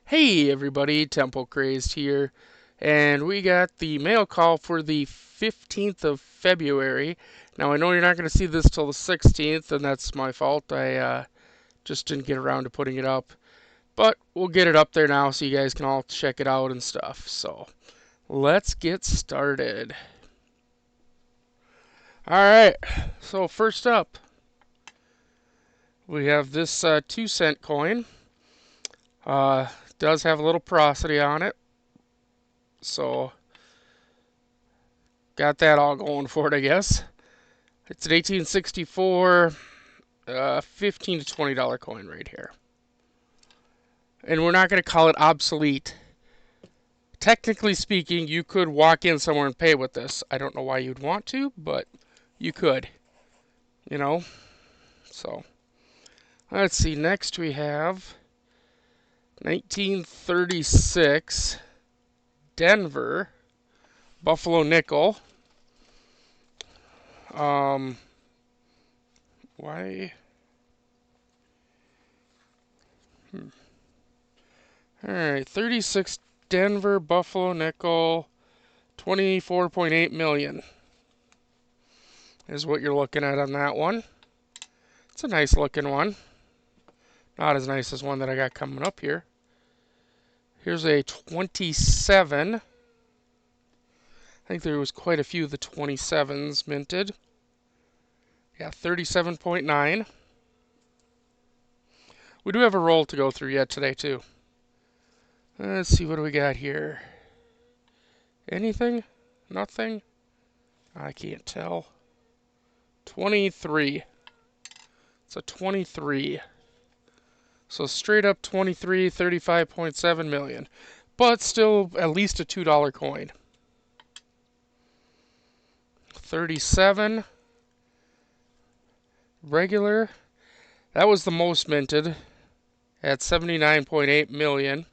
Hey everybody, Temple Crazed here, and we got the mail call for the 15th of February. Now I know you're not going to see this till the 16th, and that's my fault. I just didn't get around to putting it up, but we'll get it up there now so you guys can all check it out and stuff. So let's get started. Alright, so first up, we have this 2-cent coin. Does have a little porosity on it, so got that all going for it, I guess. It's an 1864 $15 to $20 coin right here. And we're not going to call it obsolete. Technically speaking, you could walk in somewhere and pay with this. I don't know why you'd want to, but you could. You know? So, let's see. Next we have 1936 Denver Buffalo nickel. Why? Alright, 36 Denver Buffalo nickel, 24.8 million is what you're looking at on that one. It's a nice looking one. Not as nice as one that I got coming up here. Here's a 27. I think there was quite a few of the 27s minted. Yeah, 37.9. We do have a roll to go through yet today, too. Let's see, what do we got here? Anything? Nothing? I can't tell. 23. It's a 23. So straight up 23, 35.7 million. But still at least a $2 coin. 37. Regular. That was the most minted at 79.8 million.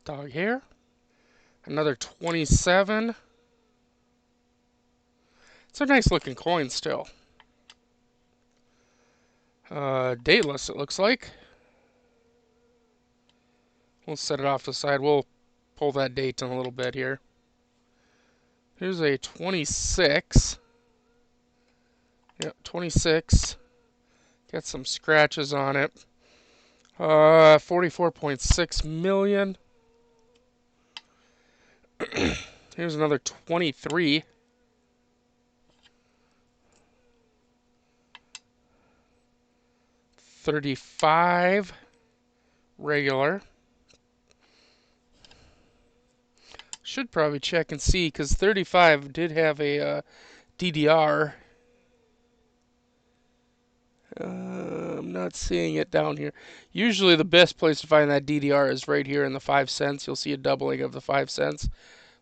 Dog hair. Another 27. It's a nice looking coin still. Dateless, it looks like. We'll set it off to the side. We'll pull that date in a little bit here. Here's a 26. Yep, 26. Got some scratches on it. 44.6 million. Here's another 23. 35 regular. Should probably check and see because 35 did have a DDR. I'm not seeing it down here. Usually the best place to find that DDR is right here in the 5 cents. You'll see a doubling of the 5 cents.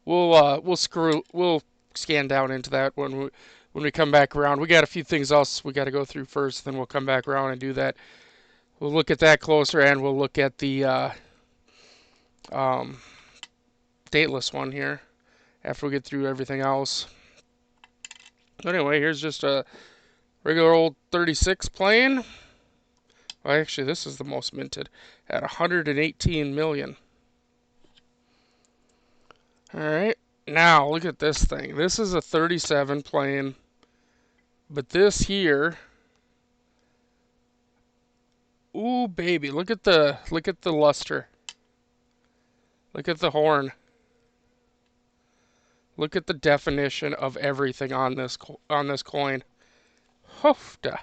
We'll scan down into that when we come back around. We got a few things else we got to go through first, then we'll come back around and do that. We'll look at that closer, and we'll look at the dateless one here after we get through everything else. Anyway, here's just a regular old 36 playing. Well, actually, this is the most minted at 118 million. Alright, now look at this thing. This is a 37 playing, but this here, ooh baby, look at the luster. Look at the horn. Look at the definition of everything on this coin. Hofta.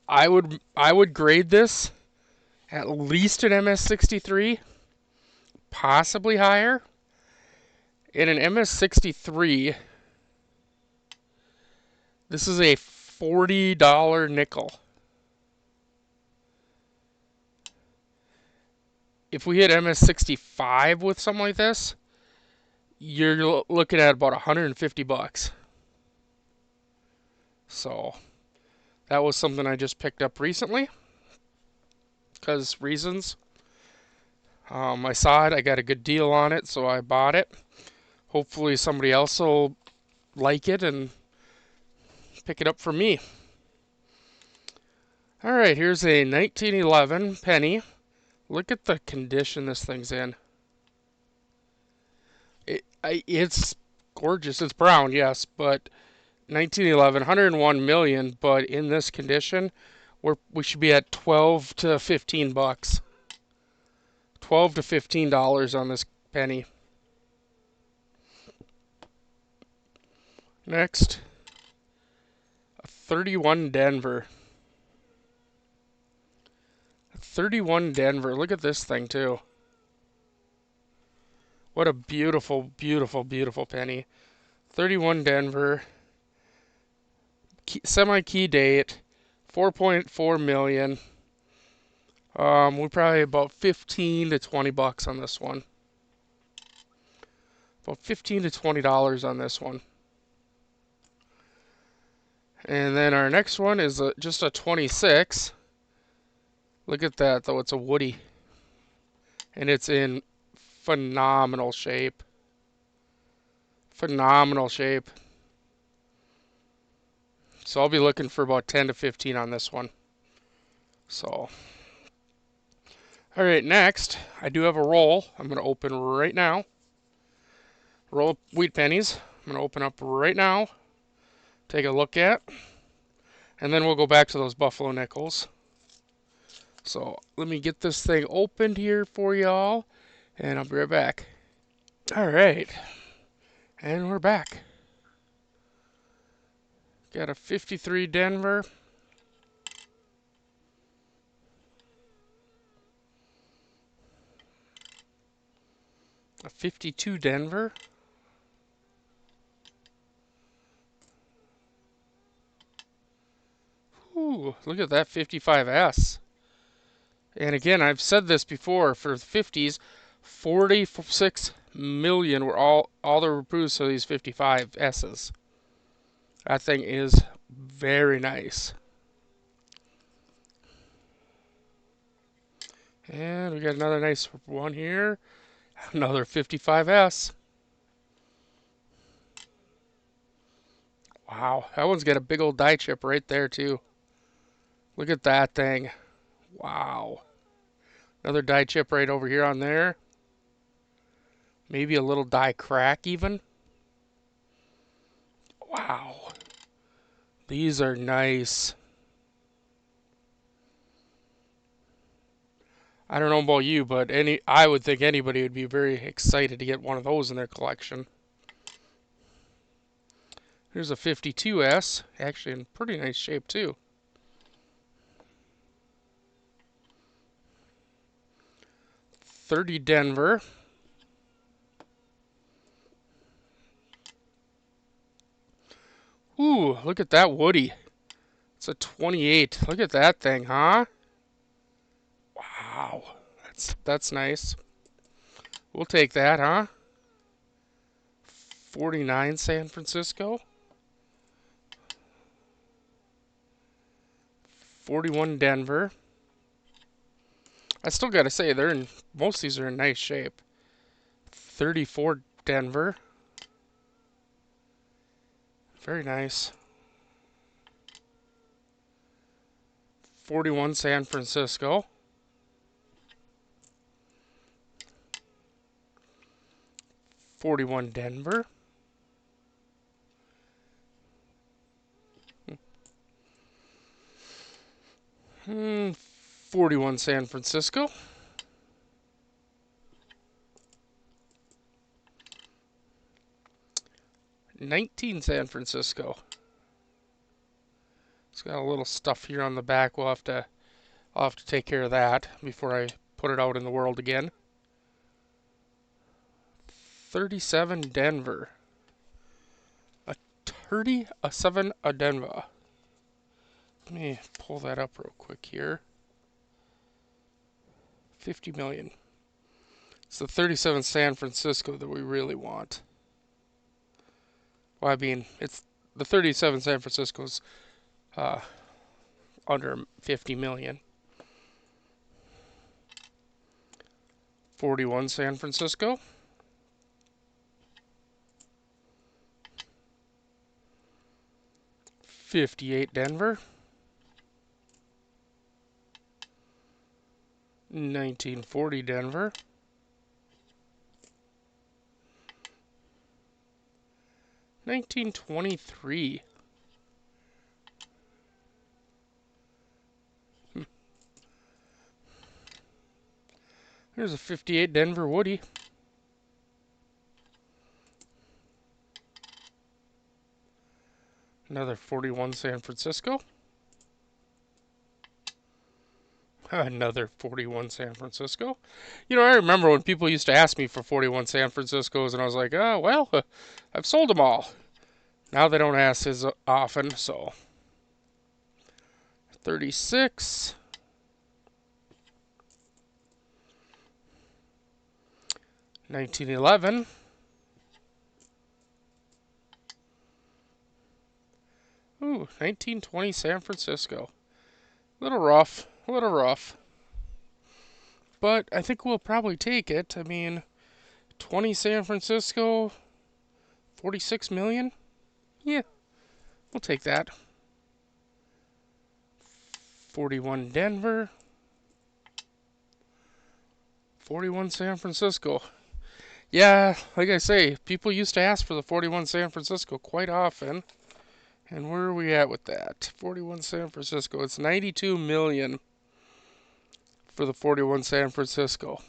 I would grade this at least an MS63, possibly higher. In an MS63, this is a $40 nickel. If we hit MS65 with something like this, you're looking at about 150 bucks. So that was something I just picked up recently because reasons. I saw it, I got a good deal on it, so I bought it. hopefully somebody else will like it and pick it up for me. All right, here's a 1911 penny. Look at the condition this thing's in. It's gorgeous. It's brown, yes, but 1911, 101 million. But in this condition, we should be at 12 to 15 bucks. $12 to $15 on this penny. Next, a 31 Denver. 31 Denver. Look at this thing too. What a beautiful, beautiful, beautiful penny. 31 Denver. Semi-key date. 4.4 million. We're probably about 15 to 20 bucks on this one. About 15 to $20 on this one. And then our next one is just a 26. Look at that, though. It's a Woody. And it's in phenomenal shape. Phenomenal shape. So I'll be looking for about 10 to 15 on this one. So, all right, next, I do have a roll. I'm going to open right now. Roll of wheat pennies. I'm going to open up right now. Take a look at. And then we'll go back to those buffalo nickels. So let me get this thing opened here for y'all, and I'll be right back. All right, and we're back. Got a 53 Denver. A 52 Denver. Ooh, look at that 55S. And again, I've said this before, for the 50s, 46 million were all that were produced of these 55S's. That thing is very nice. And we got another nice one here. Another 55S. Wow, that one's got a big old die chip right there too. Look at that thing. Wow. Another die chip right over here on there. Maybe a little die crack even. Wow. These are nice. I don't know about you, but I would think anybody would be very excited to get one of those in their collection. Here's a 52S, actually in pretty nice shape too. .30 Denver. Ooh, look at that Woody. It's a 28. Look at that thing, huh? Wow, that's nice. We'll take that, huh? 49 San Francisco. 41 Denver. I still gotta say, most of these are in nice shape. 34 Denver. Very nice. 41 San Francisco. 41 Denver. Hmm, 41 San Francisco. 19 San Francisco. It's got a little stuff here on the back. I'll have to take care of that before I put it out in the world again. 37 Denver. A 37 Denver. Let me pull that up real quick here. 50 million. It's the 37 San Francisco that we really want. Well, I mean, it's the 37 San Francisco's under 50 million. 41 San Francisco. 58 Denver. 1940 Denver. 1923. There's a 58 Denver Woody. Another 41 San Francisco. Another 41 San Francisco. You know, I remember when people used to ask me for 41 San Franciscos, and I was like, oh, well, I've sold them all. Now they don't ask as often, so. 36. 1911. Ooh, 1920 San Francisco. A little rough, a little rough. But I think we'll probably take it. I mean, 20 San Francisco, 46 million? Yeah, we'll take that. 41 Denver, 41 San Francisco. Yeah, like I say, people used to ask for the 41 San Francisco quite often. And where are we at with that? 41 San Francisco. It's 92 million for the 41 San Francisco.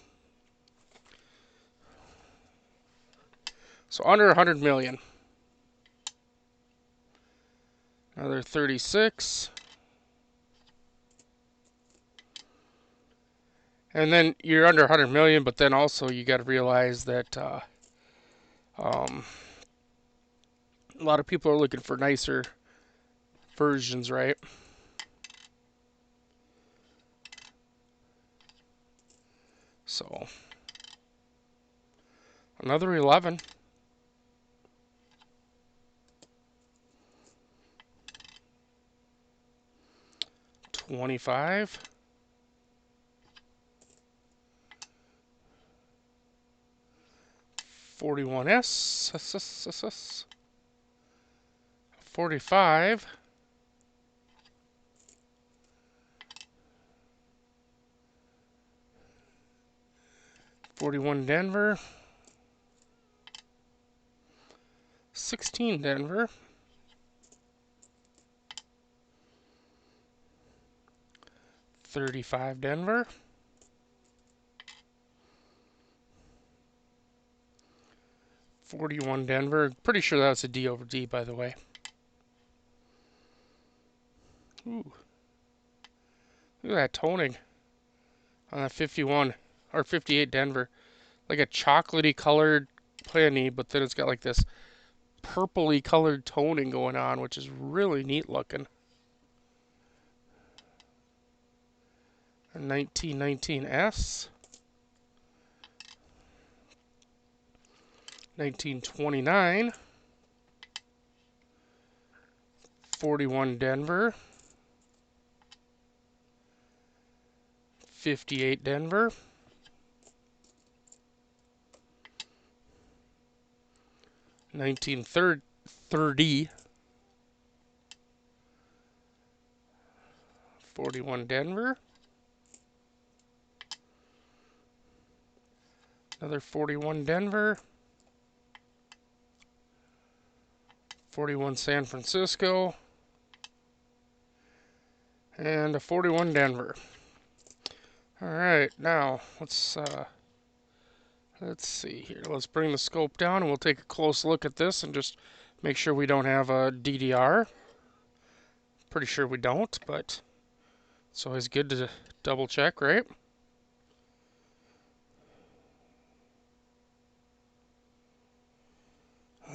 So under 100 million. Another 36. And then you're under 100 million, but then also you got to realize that a lot of people are looking for nicer versions, right? So another 11. 25. 41S. 45. 41 Denver. 16 Denver. 35 Denver. 41 Denver. Pretty sure that's a D over D, by the way. Ooh. Look at that toning on that 51 or 58 Denver. Like a chocolatey colored penny, but then it's got like this purpley colored toning going on, which is really neat looking. A 1919S. 1929. 41 Denver. 58 Denver. 1930. 41 Denver. Another 41 Denver. 41 San Francisco. And a 41 Denver. Alright, now let's see here. Let's bring the scope down and we'll take a close look at this and just make sure we don't have a DDR. Pretty sure we don't, but it's always good to double check, right?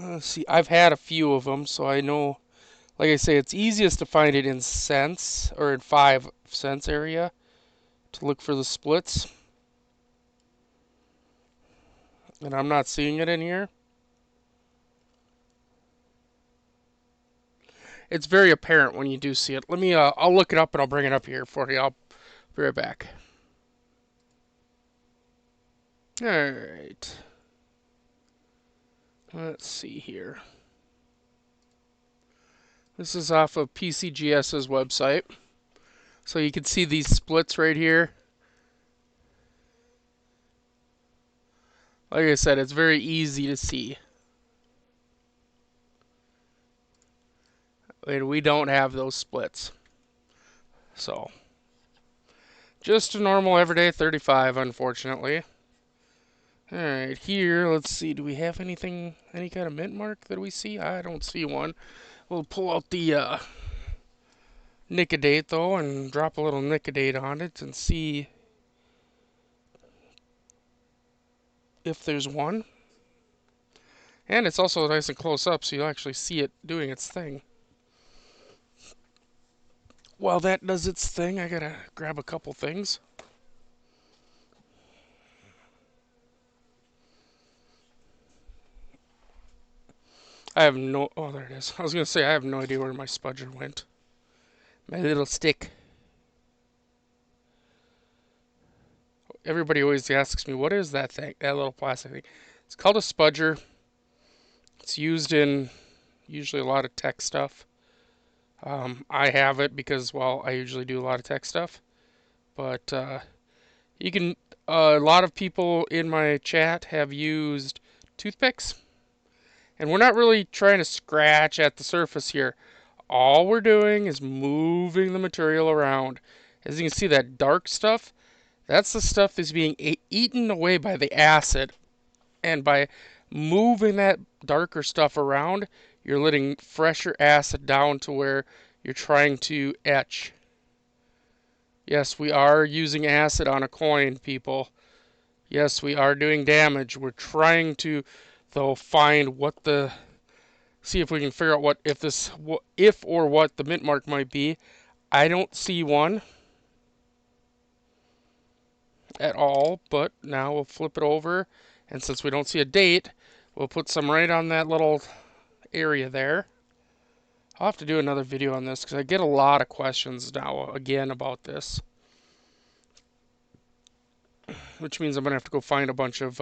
Let's see, I've had a few of them, so I know, like I say, it's easiest to find it in cents, or in 5 cents area, to look for the splits. And I'm not seeing it in here. It's very apparent when you do see it. Let me, I'll look it up and I'll bring it up here for you. I'll be right back. Alright. Let's see here. This is off of PCGS's website. So you can see these splits right here. Like I said, it's very easy to see. And we don't have those splits. So, just a normal everyday 35, unfortunately. Alright, here, let's see. Do we have anything, any kind of mint mark that we see? I don't see one. We'll pull out the Nicodate, though, and drop a little Nicodate on it and see if there's one. And it's also nice and close up, so you'll actually see it doing its thing. While that does its thing, I gotta grab a couple things. I have no... Oh, there it is. I was gonna say, I have no idea where my spudger went. My little stick. Everybody always asks me, what is that thing? That little plastic thing. It's called a spudger. It's used in usually a lot of tech stuff. I have it because, well, I usually do a lot of tech stuff. But you can... a lot of people in my chat have used toothpicks. And we're not really trying to scratch at the surface here. All we're doing is moving the material around. As you can see, that dark stuff, that's the stuff that's being eaten away by the acid. And by moving that darker stuff around, you're letting fresher acid down to where you're trying to etch. Yes, we are using acid on a coin, people. Yes, we are doing damage. We're trying to, though, find what the... See if we can figure out what if or what the mint mark might be. I don't see one at all, but now we'll flip it over, and since we don't see a date, we'll put some right on that little area there. I'll have to do another video on this because I get a lot of questions now again about this, which means I'm gonna have to go find a bunch of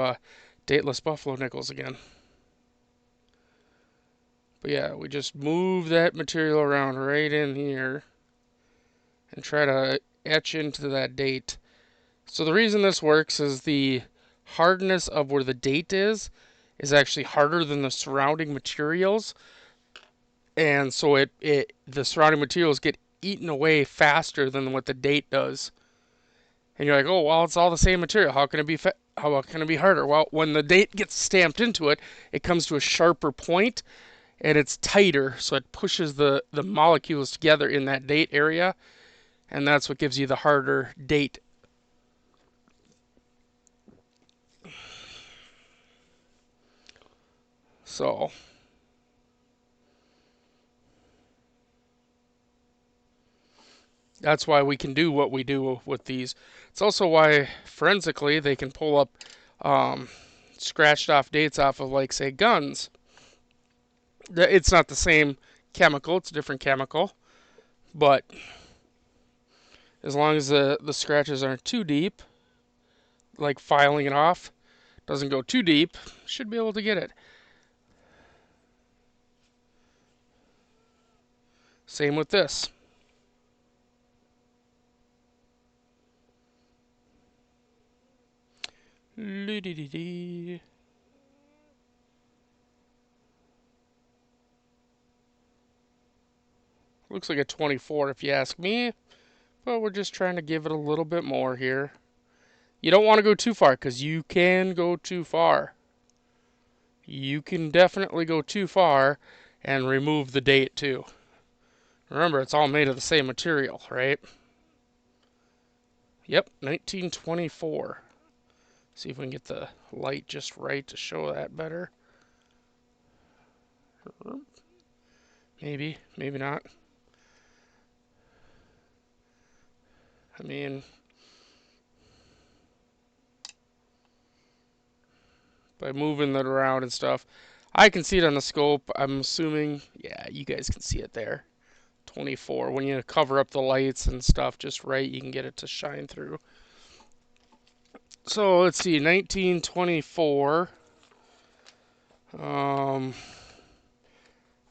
dateless buffalo nickels again. But yeah, we just move that material around right in here and try to etch into that date. So the reason this works is the hardness of where the date is actually harder than the surrounding materials. And so the surrounding materials get eaten away faster than what the date does. And you're like, oh, well, it's all the same material. How can it be how can it be harder? Well, when the date gets stamped into it, it comes to a sharper point, and it's tighter, so it pushes the molecules together in that date area, and that's what gives you the harder date. So that's why we can do what we do with these. It's also why forensically they can pull up scratched off dates off of, like, say, guns. It's not the same chemical, it's a different chemical, but as long as the scratches aren't too deep, like filing it off, doesn't go too deep, should be able to get it. Same with this. Looks like a 24 if you ask me, but we're just trying to give it a little bit more here. You don't want to go too far because you can go too far. You can definitely go too far and remove the date too. Remember, it's all made of the same material, right? Yep, 1924. See if we can get the light just right to show that better. Maybe, maybe not. I mean, by moving that around and stuff, I can see it on the scope. I'm assuming, yeah, you guys can see it there. 24. When you cover up the lights and stuff just right, you can get it to shine through. So let's see, 1924.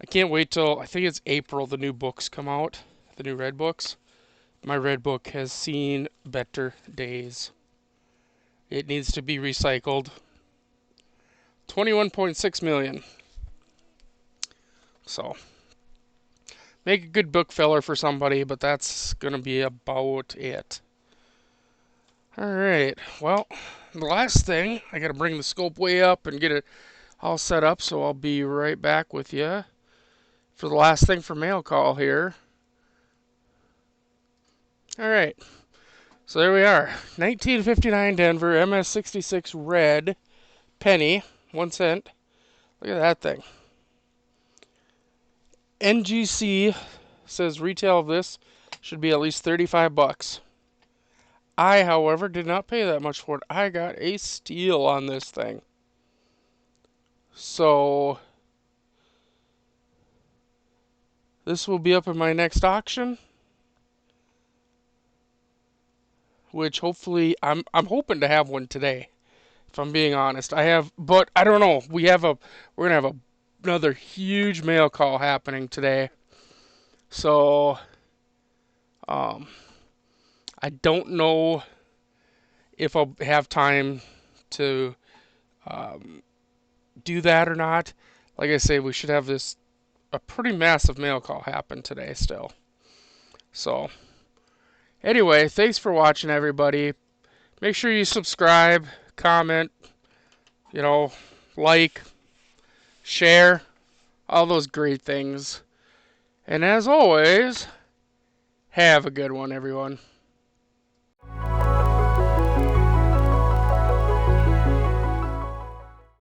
I can't wait till, I think it's April, the new books come out. The new red books. My red book has seen better days. It needs to be recycled. 21.6 million. So, make a good book filler for somebody, but that's going to be about it. Alright, well, the last thing, I got to bring the scope way up and get it all set up, so I'll be right back with you for the last thing for mail call here. Alright, so there we are. 1959 Denver, MS66 red, penny, 1 cent. Look at that thing. NGC says retail of this should be at least 35 bucks. I, however, did not pay that much for it. I got a steal on this thing. So, this will be up in my next auction, which hopefully, I'm hoping to have one today, if I'm being honest. But I don't know. We're going to have another huge mail call happening today. So, I don't know if I'll have time to do that or not. Like I say, we should have a pretty massive mail call happen today still. So, anyway, thanks for watching, everybody. Make sure you subscribe, comment, like, share, all those great things. And as always, have a good one, everyone.